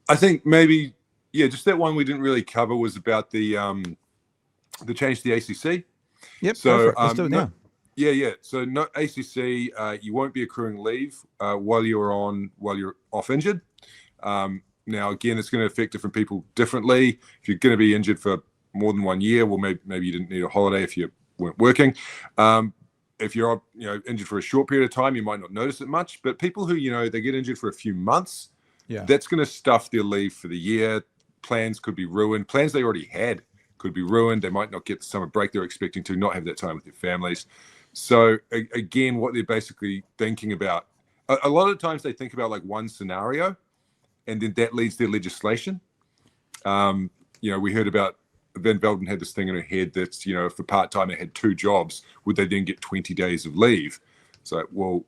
I think maybe, yeah, just that one we didn't really cover was about the change to the ACC. Yep, So go for it. Let's do it now. Yeah. So no ACC, you won't be accruing leave while you're off injured. Now again, it's going to affect different people differently. If you're going to be injured for more than 1 year, well, maybe you didn't need a holiday if you weren't working. If you're injured for a short period of time, you might not notice it much. But people who they get injured for a few months, that's going to stuff their leave for the year. Plans could be ruined. Plans they already had could be ruined. They might not get the summer break they're expecting to, not have that time with their families. So again, what they're basically thinking about, a lot of times they think about like one scenario, and then that leads their legislation. We heard about Van Velden had this thing in her head that's, if a part-timer had 2 jobs, would they then get 20 days of leave? So, well,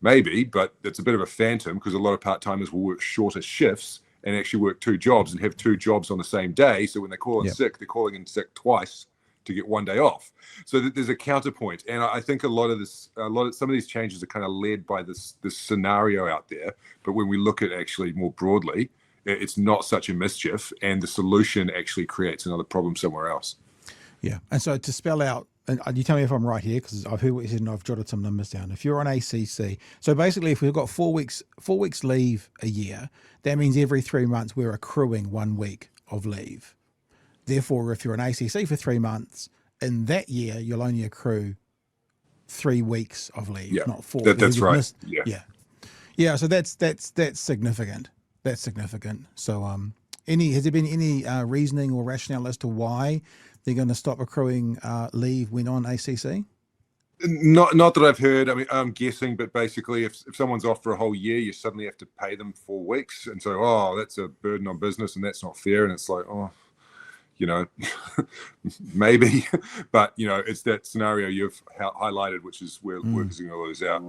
maybe, but it's a bit of a phantom because a lot of part-timers will work shorter shifts and actually work 2 jobs and have 2 jobs on the same day. So when they call in sick, they're calling in sick twice to get 1 day off. So there's a counterpoint. And I think some of these changes are kind of led by this scenario out there. But when we look at actually more broadly, it's not such a mischief, and the solution actually creates another problem somewhere else. Yeah. And so to spell out, and you tell me if I'm right here, because I've heard what you said and I've jotted some numbers down. If you're on ACC, so basically if we've got 4 weeks leave a year, that means every 3 months we're accruing 1 week of leave. Therefore, if you're on ACC for 3 months, in that year, you'll only accrue 3 weeks of leave, not 4. That's right. Yeah. So that's significant. That's significant. So, has there been any reasoning or rationale as to why they're going to stop accruing leave when on ACC? Not that I've heard. I mean, I'm guessing, but basically, if someone's off for a whole year, you suddenly have to pay them 4 weeks, and so that's a burden on business, and that's not fair. And it's like, maybe, but it's that scenario you've highlighted, which is where workers are going to lose out.